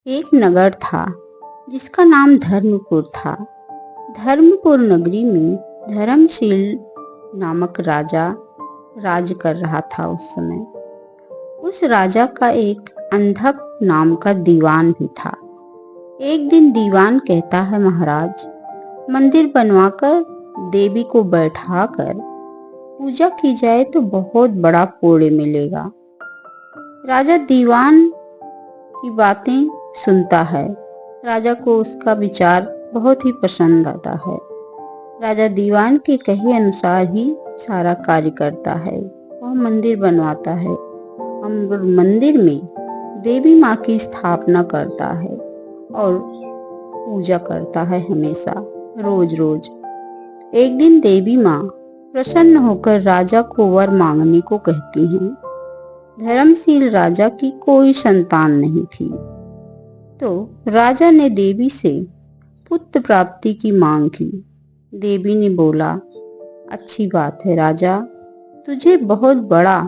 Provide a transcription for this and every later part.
एक नगर था जिसका नाम धर्मपुर था। धर्मपुर नगरी में धर्मशील नामक राजा राज कर रहा था उस समय। उस राजा का एक अंधक नाम का दीवान भी था। एक दिन दीवान कहता है, महाराज, मंदिर बनवाकर देवी को बैठाकर पूजा की जाए तो बहुत बड़ा पुण्य मिलेगा। राजा दीवान की बातें सुनता है। राजा को उसका विचार बहुत ही पसंद आता है। राजा दीवान के कहे अनुसार ही सारा कार्य करता है। वह मंदिर बनवाता है और मंदिर में देवी माँ की स्थापना करता है और पूजा करता है हमेशा, रोज रोज। एक दिन देवी माँ प्रसन्न होकर राजा को वर मांगने को कहती हैं। धर्मशील राजा की कोई संतान नहीं थी, तो राजा ने देवी से पुत्र प्राप्ति की मांग की। देवी ने बोला, अच्छी बात है राजा, तुझे बहुत बड़ा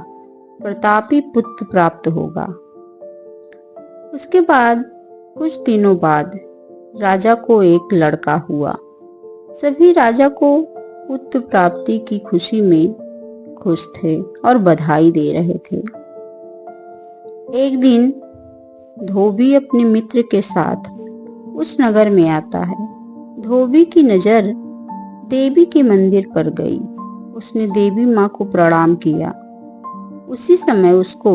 प्रतापी पुत्र प्राप्त होगा। उसके बाद कुछ दिनों बाद राजा को एक लड़का हुआ। सभी राजा को पुत्र प्राप्ति की खुशी में खुश थे और बधाई दे रहे थे। एक दिन धोबी अपने मित्र के साथ उस नगर में आता है। धोबी की नजर देवी के मंदिर पर गई। उसने देवी माँ को प्रणाम किया। उसी समय उसको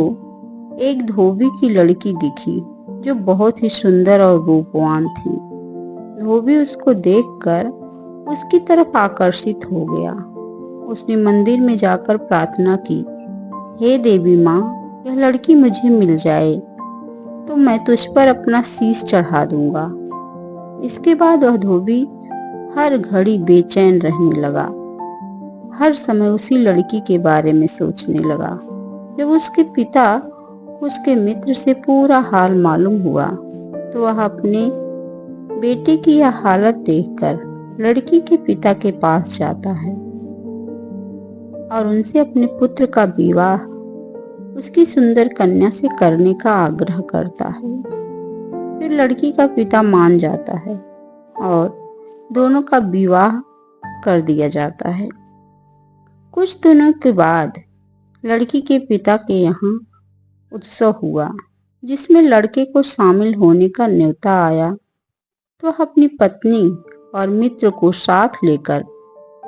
एक धोबी की लड़की दिखी जो बहुत ही सुंदर और रूपवान थी। धोबी उसको देखकर उसकी तरफ आकर्षित हो गया। उसने मंदिर में जाकर प्रार्थना की, हे देवी माँ, यह लड़की मुझे मिल जाए तो मैं तुझ पर अपना शीश चढ़ा दूंगा। इसके बाद वह धोबी हर घड़ी बेचैन रहने लगा। हर समय उसी लड़की के बारे में सोचने लगा। जब उसके पिता को उसके मित्र से पूरा हाल मालूम हुआ तो वह अपने बेटे की यह हालत देखकर लड़की के पिता के पास जाता है और उनसे अपने पुत्र का विवाह उसकी सुंदर कन्या से करने का आग्रह करता है। फिर लड़की का पिता मान जाता है और दोनों का विवाह कर दिया जाता है। कुछ दिनों के बाद लड़की के पिता के यहाँ उत्सव हुआ जिसमें लड़के को शामिल होने का न्योता आया, तो वह अपनी पत्नी और मित्र को साथ लेकर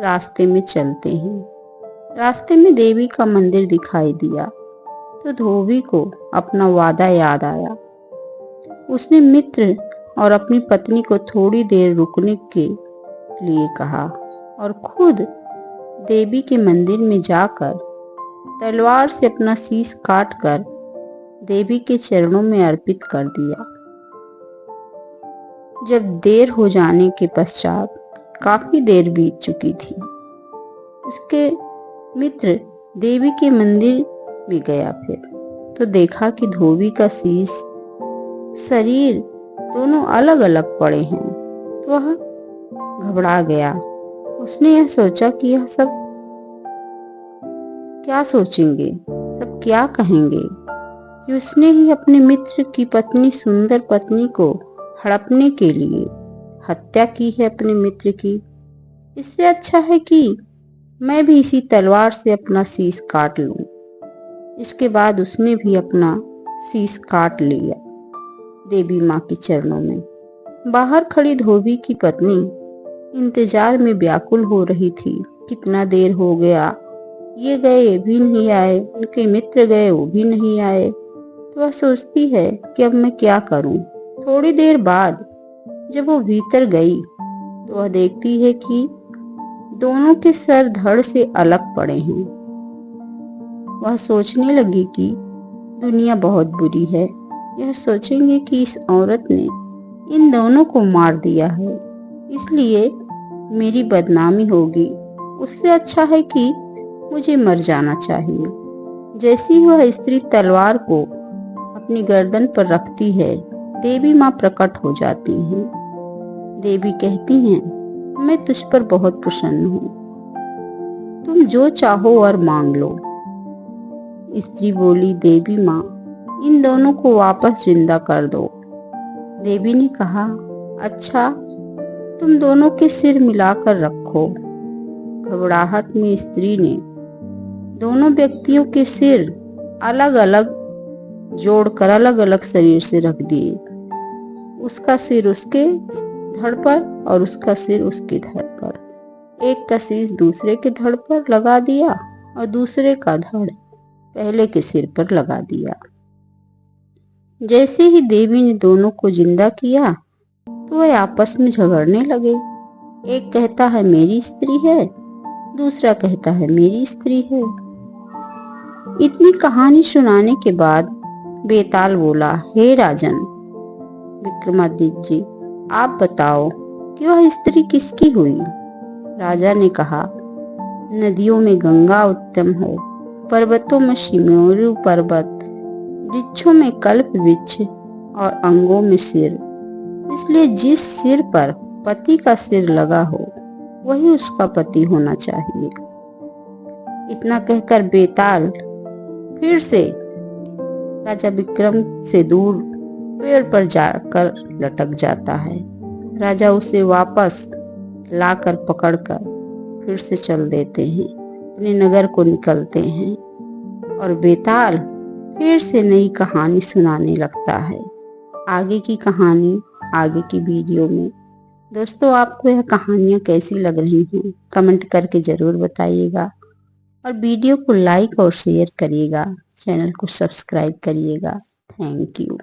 रास्ते में चलते हैं। रास्ते में देवी का मंदिर दिखाई दिया तो धोबी को अपना वादा याद आया। उसने मित्र और अपनी पत्नी को थोड़ी देर रुकने के लिए कहा और खुद देवी के मंदिर में जाकर तलवार से अपना शीश काटकर देवी के चरणों में अर्पित कर दिया। जब देर हो जाने के पश्चात काफी देर बीत चुकी थी, उसके मित्र देवी के मंदिर में गया। फिर तो देखा कि धोबी का शीश, शरीर दोनों अलग अलग पड़े हैं। तो वह घबरा गया। उसने यह सोचा कि यह सब क्या सोचेंगे, सब क्या कहेंगे कि उसने ही अपने मित्र की पत्नी, सुंदर पत्नी को हड़पने के लिए हत्या की है अपने मित्र की। इससे अच्छा है कि मैं भी इसी तलवार से अपना शीश काट लूं। इसके बाद उसने भी अपना शीश काट लिया देवी माँ के चरणों में। बाहर खड़ी धोबी की पत्नी इंतजार में व्याकुल हो रही थी। कितना देर हो गया, ये गए ये भी नहीं आए, उनके मित्र गए वो भी नहीं आए। तो वह सोचती है कि अब मैं क्या करूं। थोड़ी देर बाद जब वो भीतर गई तो वह देखती है कि दोनों के सर धड़ से अलग पड़े हैं। वह सोचने लगी कि दुनिया बहुत बुरी है। यह सोचेंगे कि इस औरत ने इन दोनों को मार दिया है, इसलिए मेरी बदनामी होगी। उससे अच्छा है कि मुझे मर जाना चाहिए। जैसी वह स्त्री तलवार को अपनी गर्दन पर रखती है, देवी माँ प्रकट हो जाती हैं। देवी कहती हैं, मैं तुझ पर बहुत प्रसन्न हूँ, तुम जो चाहो और मांग लो। स्त्री बोली, देवी माँ, इन दोनों को वापस जिंदा कर दो। देवी ने कहा, अच्छा, तुम दोनों के सिर मिलाकर रखो। घबराहट में स्त्री ने दोनों व्यक्तियों के सिर अलग अलग जोड़कर अलग अलग शरीर से रख दिए। उसका सिर उसके धड़ पर और उसका सिर उसके धड़ पर। एक का शीश दूसरे के धड़ पर लगा दिया और दूसरे का धड़ पहले के सिर पर लगा दिया। जैसे ही देवी ने दोनों को जिंदा किया तो वह आपस में झगड़ने लगे। एक कहता है मेरी स्त्री है, दूसरा कहता है मेरी स्त्री है। इतनी कहानी सुनाने के बाद बेताल बोला, हे राजन विक्रमादित्य जी, आप बताओ कि वह स्त्री किसकी हुई? राजा ने कहा, नदियों में गंगा उत्तम है, पर्वतों में शिमेरु पर्वत, वृक्षों में कल्प वृक्ष और अंगों में सिर। इसलिए जिस सिर पर पति का सिर लगा हो वही उसका पति होना चाहिए। इतना कहकर बेताल फिर से राजा विक्रम से दूर पेड़ पर जाकर लटक जाता है। राजा उसे वापस लाकर पकड़कर फिर से चल देते हैं, अपने नगर को निकलते हैं और बेताल फिर से नई कहानी सुनाने लगता है। आगे की कहानी आगे की वीडियो में। दोस्तों, आपको यह कहानियाँ कैसी लग रही हैं कमेंट करके ज़रूर बताइएगा और वीडियो को लाइक और शेयर करिएगा, चैनल को सब्सक्राइब करिएगा। Thank you.